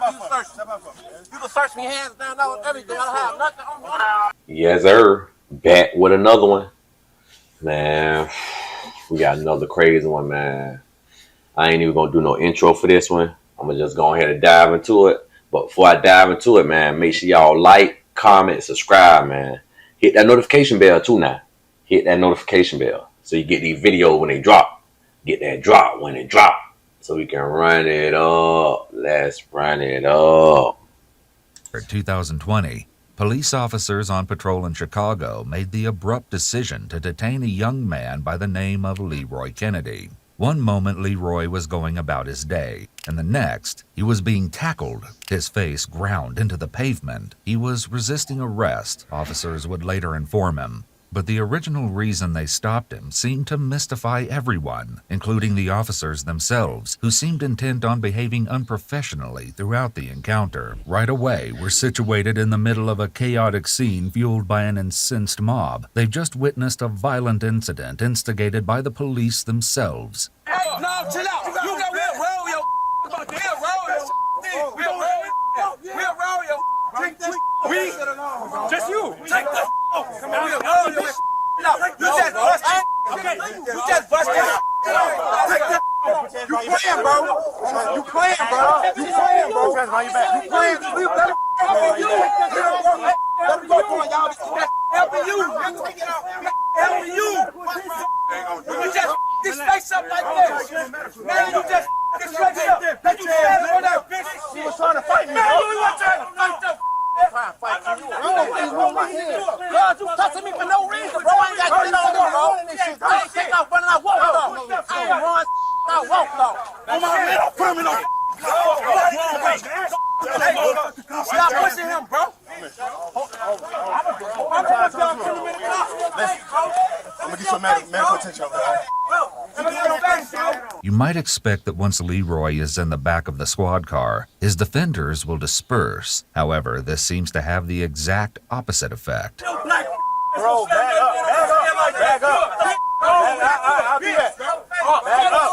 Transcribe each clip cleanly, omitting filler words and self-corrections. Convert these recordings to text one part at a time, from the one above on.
You can search me hands down, everything. I don't have nothing on me. Yes, sir. Back with another one. Man, we got another crazy one, man. I ain't even gonna do no intro for this one. I'm gonna just go ahead and dive into it. But before I dive into it, man, make sure y'all like, comment, subscribe, man. Hit that notification bell too now. Hit that notification bell so you get these videos when they drop. Get that drop when it drop. So we can run it up. Let's run it up. In 2020, police officers on patrol in Chicago made the abrupt decision to detain a young man by the name of Leroy Kennedy. One moment Leroy was going about his day, and the next, he was being tackled, his face ground into the pavement. He was resisting arrest, officers would later inform him. But the original reason they stopped him seemed to mystify everyone, including the officers themselves, who seemed intent on behaving unprofessionally throughout the encounter. Right away, we're situated in the middle of a chaotic scene fueled by an incensed mob. They've just witnessed a violent incident instigated by the police themselves. Hey, no, chill out. You know we'll roll your about to We'll roll your Take that we just you. Take that come on. You just busted. Okay. You just busted. Take that. You playing, bro. You playing, bro. You playing, bro. You playing. You better let me go on, y'all. Helping you. Helping you. You just this face up like this. Man, you just this face up. Let you stand on that bitch. She was trying to fight me, bro. Man, you was trying to fight them. Trying to fight you. You know what you my head. God, you touching me for no reason, bro. I ain't got shit on there, bro. I ain't take off running. I walked off. I ain't run. I walked off. On my man, I'm putting on. Stop pushing him, bro. I'm gonna get some medical attention over there. You might expect that once Leroy is in the back of the squad car, his defenders will disperse. However, this seems to have the exact opposite effect. Bro, back up, back up. I'll be back. Back up.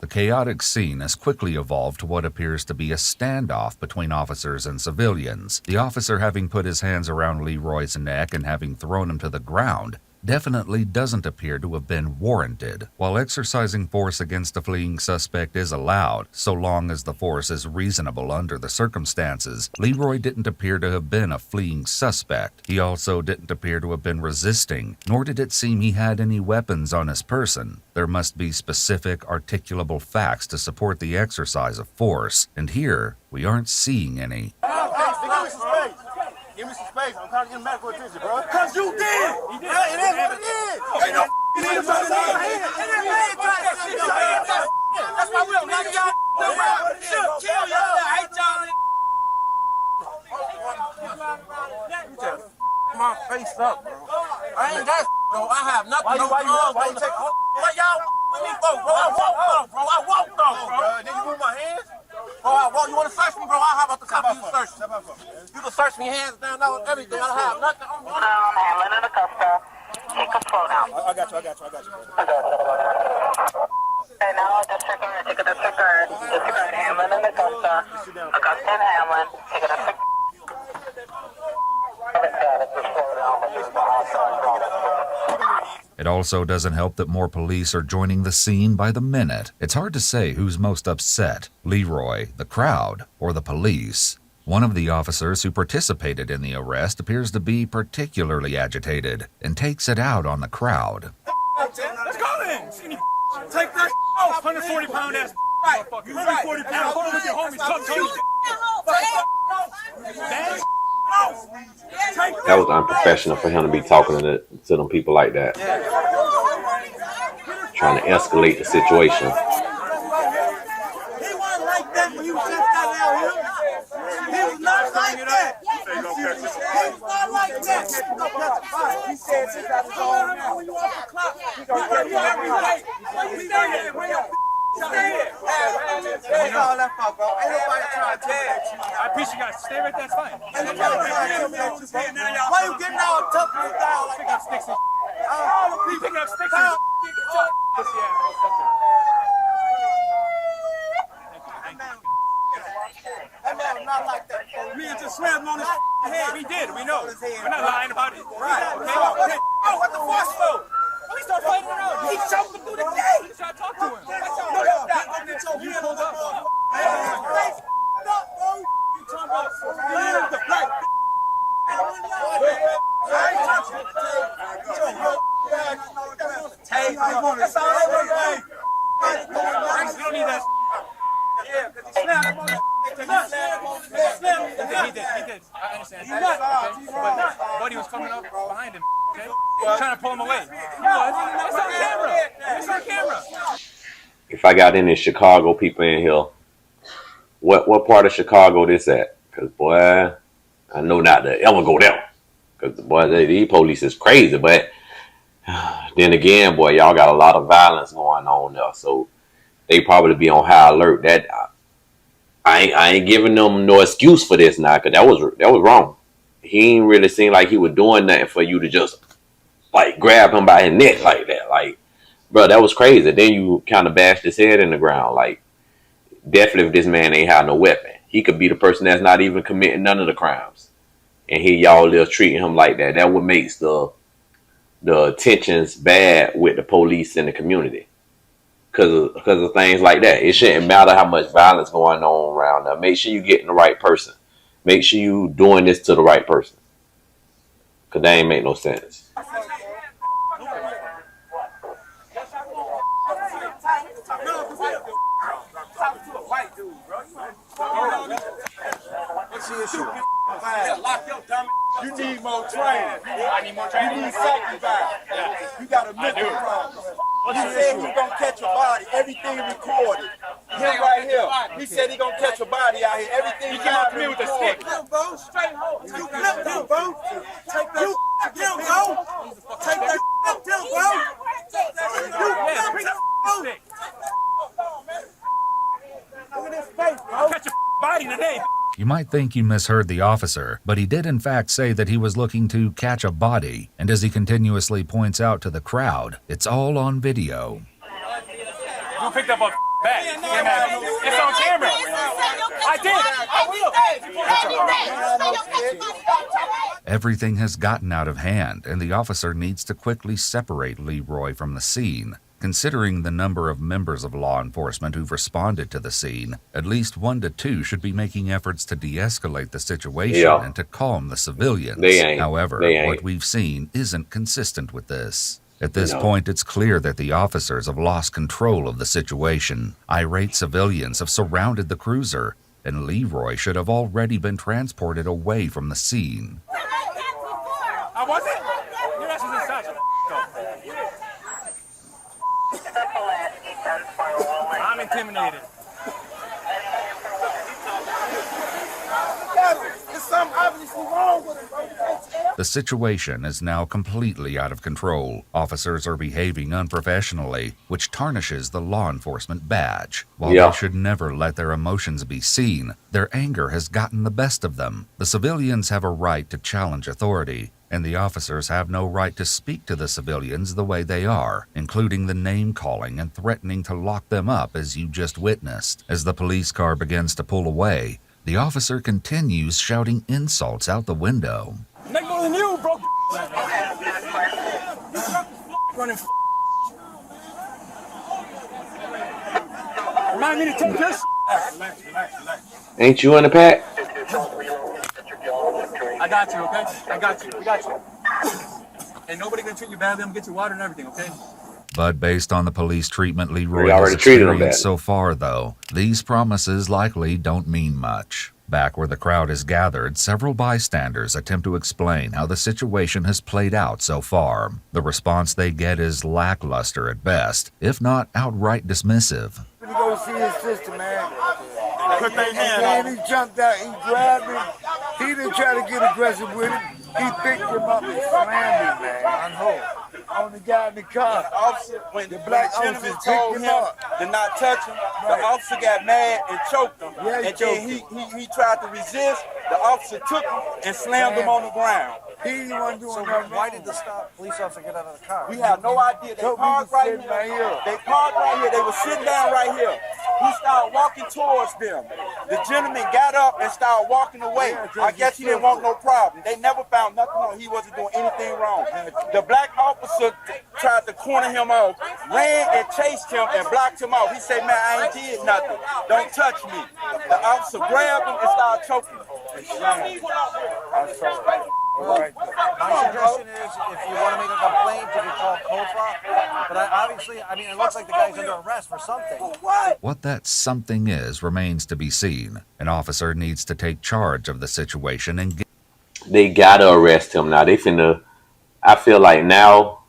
The chaotic scene has quickly evolved to what appears to be a standoff between officers and civilians. The officer, having put his hands around Leroy's neck and having thrown him to the ground, definitely doesn't appear to have been warranted. While exercising force against a fleeing suspect is allowed, so long as the force is reasonable under the circumstances, Leroy didn't appear to have been a fleeing suspect. He also didn't appear to have been resisting, nor did it seem he had any weapons on his person. There must be specific, articulable facts to support the exercise of force, and here we aren't seeing any. Give me some space. I'm trying to get medical attention, bro. Cause you did. He did. It is what it is. Ain't no that's why we don't like y'all. Kill y'all. I hate y'all. My face up, bro. I ain't got bro. I have nothing. Why you take? What y'all with me for, bro? I walked off, bro. Did you move my hands? Bro, you want to search me, bro? How about the cop? You search me. You can search me hands down, everything. I don't have nothing on me. Hamlin in the cuffs. Take control now. I got you. And now disregard. Take a disregard. Disregard Hamlin in the cuffs. Augusta and Hamlin. Take a disregard. It also doesn't help that more police are joining the scene by the minute. It's hard to say who's most upset, Leroy, the crowd, or the police. One of the officers who participated in the arrest appears to be particularly agitated and takes it out on the crowd. Let's go then. Take that off. 140-pound ass. Right. 140 pounds. Hold on with your homies. That was unprofessional for him to be talking to them people like that. Trying to escalate the situation. He wasn't like that when you just got out here. He was not like that. He was not like that. He said, when you off the clock, we got you every day. We stay here. That's all that fuck, bro. Ain't nobody trying to tell you. I appreciate you guys. Stay right there, it's fine. Why you getting all tough and down like that? All the people picking up sticks. That man was not like that. Me and just slammed him on his head. We did, we know. We're not lying about it. Right. Okay. Oh, what the fuck for? He started fighting around. He choked him through the gate. He tried to talk to him. You pulled up. You talking about the black. Hey, that's all I want. We don't need that. Yeah, because he slammed him on the he did. I understand. But Buddy was coming up behind him, okay? Trying to pull him away. It's on camera. It's on camera. If I got any Chicago people in here, what part of Chicago this at? Because, boy, I know not to ever go there. Because, boy, these police is crazy. But then again, boy, y'all got a lot of violence going on there. So they probably be on high alert. That I ain't giving them no excuse for this now, because that was wrong. He ain't really seem like he was doing nothing for you to just like grab him by his neck like that. Like, bro, that was crazy. Then you kind of bashed his head in the ground. Like, definitely if this man ain't had no weapon, he could be the person that's not even committing none of the crimes. And here y'all just treating him like that. That what makes the tensions bad with the police and the community. Because of things like that. It shouldn't matter how much violence going on around there. Make sure you getting the right person. Make sure you doing this to the right person. Because that ain't make no sense. What's the issue? You need more training. I need more training. You need sacrifice. You got a mental problem. He said he's gonna catch a body. Everything recorded. Him right here. He said he's gonna catch a body out here. Everything. He came up to me with a stick. Straight home. You flip him, bro. Take that. You flip, bro. Take that. Flip, bro. You flip stick. Look at this face, bro. Catch a body today. You might think you misheard the officer, but he did in fact say that he was looking to catch a body, and as he continuously points out to the crowd, it's all on video. You picked up a bag. It's on camera. I did. I will. Everything has gotten out of hand, and the officer needs to quickly separate Leroy from the scene. Considering the number of members of law enforcement who've responded to the scene, at least 1 to 2 should be making efforts to de-escalate the situation and to calm the civilians. However, what we've seen isn't consistent with this. At this point, it's clear that the officers have lost control of the situation. Irate civilians have surrounded the cruiser, and Leroy should have already been transported away from the scene. I wasn't? Your ass was inside. I'm intimidated. There's something obviously wrong with him, bro. The situation is now completely out of control. Officers are behaving unprofessionally, which tarnishes the law enforcement badge. While they should never let their emotions be seen, their anger has gotten the best of them. The civilians have a right to challenge authority, and the officers have no right to speak to the civilians the way they are, including the name-calling and threatening to lock them up as you just witnessed. As the police car begins to pull away, the officer continues shouting insults out the window. Make more than you, bro. Running. Remind me to take this. Ain't you in the pack? I got you, okay? I got you. We got you. Ain't nobody gonna treat you badly. I'm gonna get you water and everything, okay? But based on the police treatment Leroy has experienced so far, though, these promises likely don't mean much. Back where the crowd is gathered, several bystanders attempt to explain how the situation has played out so far. The response they get is lackluster at best, if not outright dismissive. He go see his sister, man. And he jumped out, he grabbed him. He didn't try to get aggressive with him. He picked him up and slammed him, man. On the guy in the car. The officer, when the gentleman told him to not touch him, the officer got mad and choked him. And then he tried to resist. The officer took him and slammed him on the ground. He wasn't doing So nothing why wrong. did the police officer get out of the car? We have no idea. They Told me parked to right sit here. right here. They parked right here. They were sitting down right here. He started walking towards them. The gentleman got up and started walking away. I guess he didn't want no problem. They never found nothing on. He wasn't doing anything wrong. The black officer tried to corner him off, ran and chased him and blocked him off. He said, man, I ain't did nothing. Don't touch me. The officer grabbed him and started choking him. My suggestion is, if you want to make a complaint, you can call COPA. But obviously, I mean, it looks like the guy's under arrest for something. What that something is remains to be seen. An officer needs to take charge of the situation and get. They gotta arrest him now. They finna. I feel like now.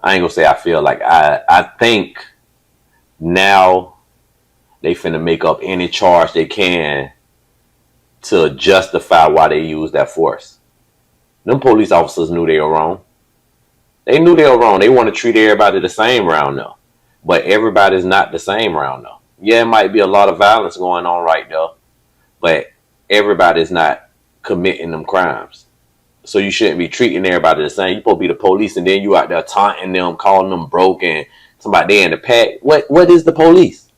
I ain't gonna say I feel like I think now they finna make up any charge they can to justify why they use that force. Them police officers knew they were wrong. They knew they were wrong. They want to treat everybody the same round now. But everybody's not the same round now. Yeah, it might be a lot of violence going on right there, but everybody's not committing them crimes. So you shouldn't be treating everybody the same. You're supposed to be the police, and then you out there taunting them, calling them broke, and somebody they in the pack. What is the police?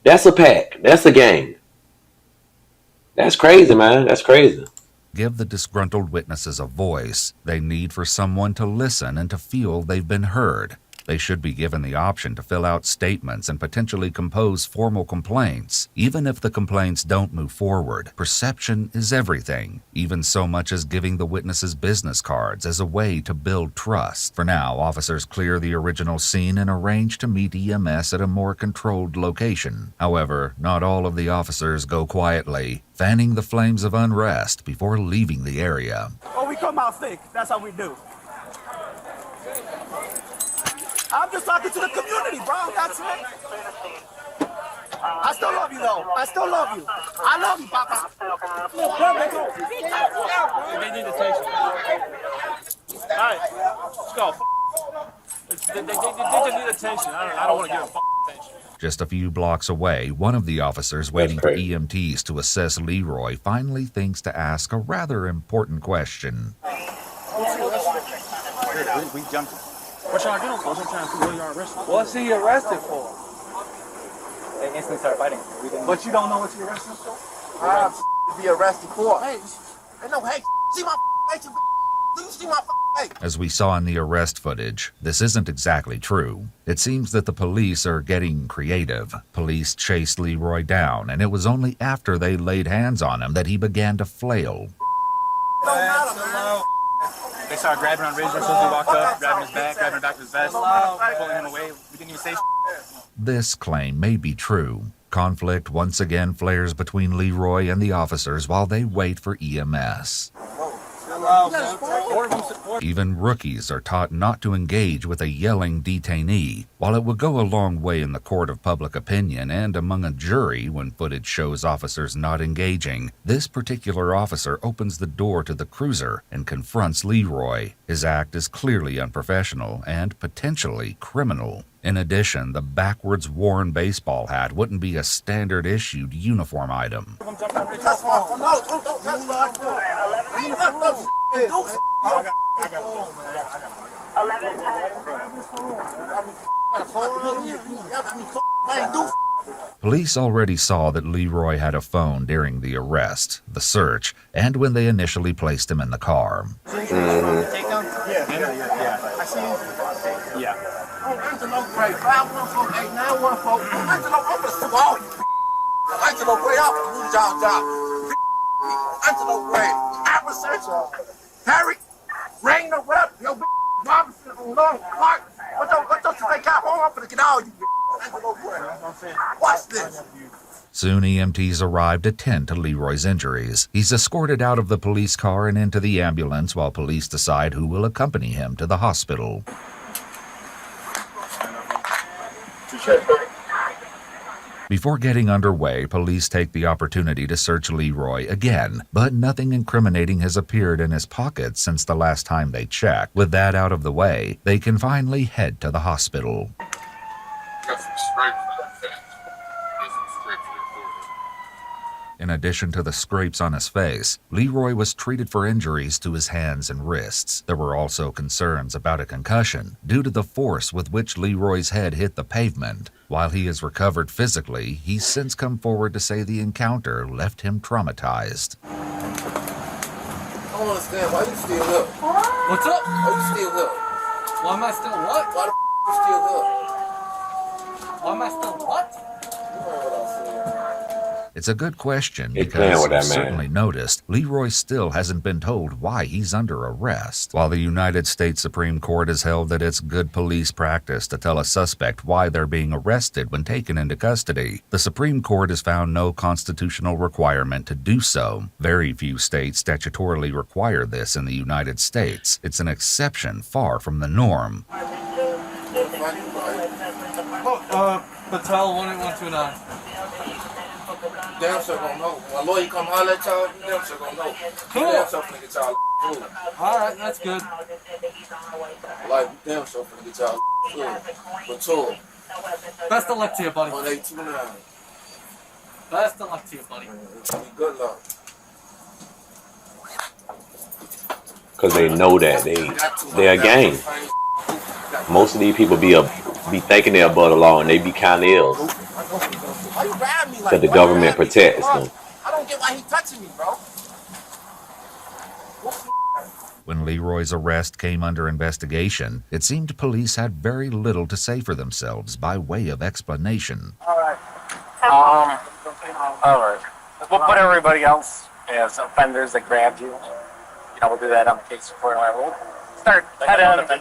That's a pack. That's a gang. That's crazy, man. That's crazy. Give the disgruntled witnesses a voice. They need for someone to listen and to feel they've been heard. They should be given the option to fill out statements and potentially compose formal complaints. Even if the complaints don't move forward, perception is everything, even so much as giving the witnesses business cards as a way to build trust. For now, officers clear the original scene and arrange to meet EMS at a more controlled location. However, not all of the officers go quietly, fanning the flames of unrest before leaving the area. Oh, we come out thick. That's how we do. I'm just talking to the community, bro. That's it. I still love you, though. I still love you. I love you, Papa. They need attention. All right, let's go. They just need attention. I don't want to give them attention. Just a few blocks away, one of the officers waiting for EMTs to assess Leroy finally thinks to ask a rather important question. We jumped. What y'all doing? I'm trying to see what y'all arrested for. What's he arrested for? They instantly started fighting. But you don't know what you're arrested for? Be arrested for. Hey, no, hey, see my face? Do you see my face? As we saw in the arrest footage, this isn't exactly true. It seems that the police are getting creative. Police chased Leroy down, and it was only after they laid hands on him that he began to flail. They started grabbing on Razor as soon as we walked up, grabbing his back, grabbing the back of his vest, pulling him away. We didn't even say This claim may be true. Conflict once again flares between Leroy and the officers while they wait for EMS. Even rookies are taught not to engage with a yelling detainee. While it would go a long way in the court of public opinion and among a jury when footage shows officers not engaging, this particular officer opens the door to the cruiser and confronts Leroy. His act is clearly unprofessional and potentially criminal. In addition, the backwards worn baseball hat wouldn't be a standard issued uniform item. Police already saw that Leroy had a phone during the arrest, the search, and when they initially placed him in the car. Harry, ring the rep, yo, Robinson on Long Park. What don't you think I'm on? I'm gonna get all you. Watch this. Soon EMTs arrive to tend to Leroy's injuries. He's escorted out of the police car and into the ambulance while police decide who will accompany him to the hospital. Before getting underway, police take the opportunity to search Leroy again, but nothing incriminating has appeared in his pockets since the last time they checked. With that out of the way, they can finally head to the hospital. In addition to the scrapes on his face, Leroy was treated for injuries to his hands and wrists. There were also concerns about a concussion due to the force with which Leroy's head hit the pavement. While he has recovered physically, he's since come forward to say the encounter left him traumatized. I don't understand why you still here. What's up? Why you still here? Why am I still what? Why the you still here? Why am I still what? You heard what I said. It's a good question He's playing because with that I've man. certainly noticed Leroy still hasn't been told why he's under arrest. While the United States Supreme Court has held that it's good police practice to tell a suspect why they're being arrested when taken into custody, the Supreme Court has found no constitutional requirement to do so. Very few states statutorily require this in the United States. It's an exception far from the norm. Patel 18129. Damn sure gonna know. When a lawyer come holler at y'all, you damn sure gonna know. Cool. Damn sure finna get y'all food. Alright, that's good. Like, you damn sure finna get y'all food. But tour, Best of luck to you, buddy. 1829. Best of luck to you, buddy. Good luck. Because they know that they're a gang. Most of these people be thinking they're above the law, and they be kind of ill. Why you grab me like Because the why government you grab me? protects Bro, them. I don't get why he touching me, bro. When Leroy's arrest came under investigation, it seemed police had very little to say for themselves by way of explanation. Alright. We'll put everybody else as offenders that grabbed you. We'll do that on the case report. We'll start head on.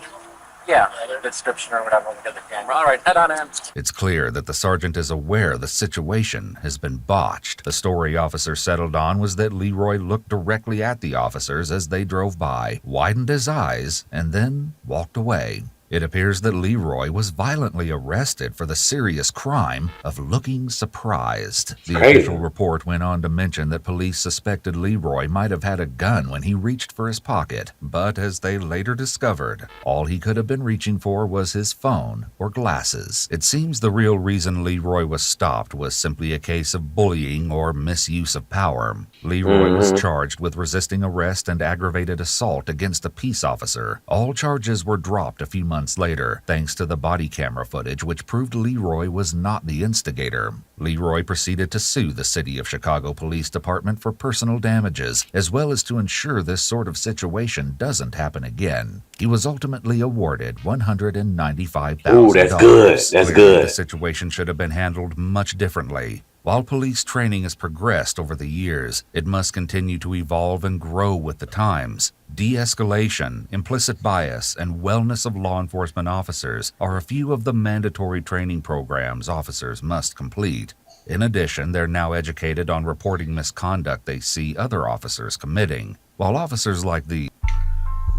Yeah, description or whatever. We'll get the camera. Alright, head on in. It's clear that the sergeant is aware the situation has been botched. The story officers settled on was that Leroy looked directly at the officers as they drove by, widened his eyes, and then walked away. It appears that Leroy was violently arrested for the serious crime of looking surprised. The official report went on to mention that police suspected Leroy might have had a gun when he reached for his pocket, but as they later discovered, all he could have been reaching for was his phone or glasses. It seems the real reason Leroy was stopped was simply a case of bullying or misuse of power. Leroy was charged with resisting arrest and aggravated assault against a peace officer. All charges were dropped a few months later, thanks to the body camera footage which proved Leroy was not the instigator. Leroy proceeded to sue the City of Chicago Police Department for personal damages, as well as to ensure this sort of situation doesn't happen again. He was ultimately awarded $195,000. Ooh, that's good. That's Clearly, good. The situation should have been handled much differently. While police training has progressed over the years, it must continue to evolve and grow with the times. De-escalation, implicit bias, and wellness of law enforcement officers are a few of the mandatory training programs officers must complete. In addition, they're now educated on reporting misconduct they see other officers committing. While officers like the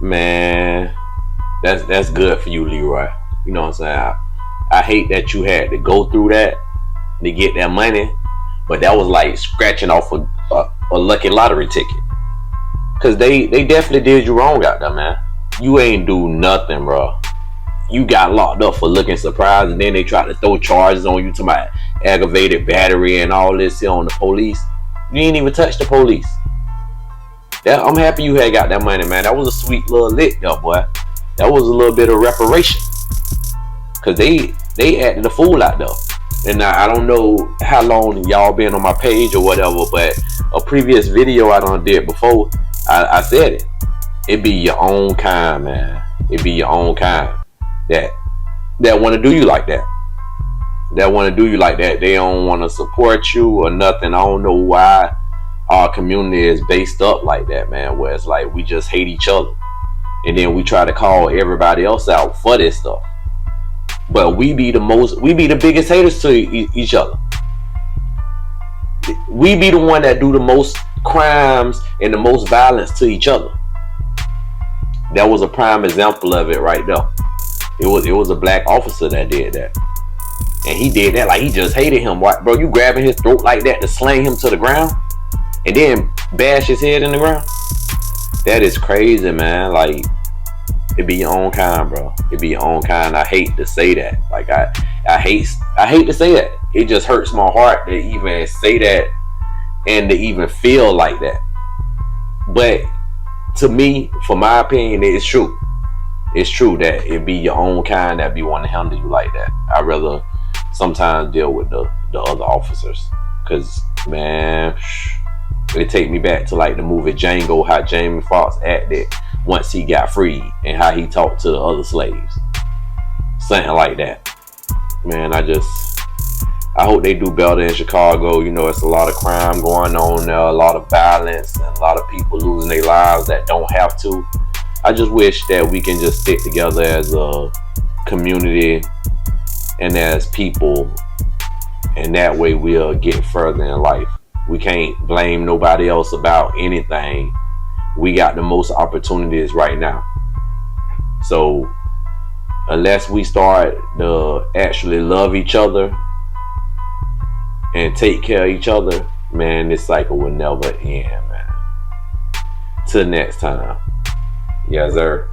Man, that's good for you, Leroy. You know what I'm saying? I hate that you had to go through that to get that money, but that was like scratching off a lucky lottery ticket. Cause they definitely did you wrong out there, man. You ain't do nothing, bro. You got locked up for looking surprised, and then they tried to throw charges on you to my aggravated battery and all this here on the police. You didn't even touch the police. I'm happy you had got that money, man. That was a sweet little lick, though, boy. That was a little bit of reparation. Cause they acted a fool out there. And I don't know how long y'all been on my page or whatever, but a previous video I done did before, I said it. It be your own kind, man. It be your own kind that want to do you like that. That want to do you like that. They don't want to support you or nothing. I don't know why our community is based up like that, man. Where it's like we just hate each other, and then we try to call everybody else out for this stuff. But we be the biggest haters to each other. We be the one that do the most crimes and the most violence to each other. That was a prime example of it right there. It was a black officer that did that. And he did that like he just hated him. Bro, you grabbing his throat like that to sling him to the ground and then bash his head in the ground? That is crazy, man. Like, it be your own kind, bro. It be your own kind. I hate to say that. Like I hate to say that. It just hurts my heart to even say that and to even feel like that. But to me, for my opinion, it's true. It's true that it be your own kind that be wanting to handle you like that. I'd rather sometimes deal with the other officers. Cause man, it take me back to like the movie Django, how Jamie Foxx acted once he got freed and how he talked to the other slaves. Something like that. Man, I hope they do better in Chicago. You know, it's a lot of crime going on there, a lot of violence, and a lot of people losing their lives that don't have to. I just wish that we can just stick together as a community and as people, and that way we'll get further in life. We can't blame nobody else about anything. We got the most opportunities right now. So unless we start to actually love each other and take care of each other, man, this cycle will never end, man. Till next time. Yes, sir.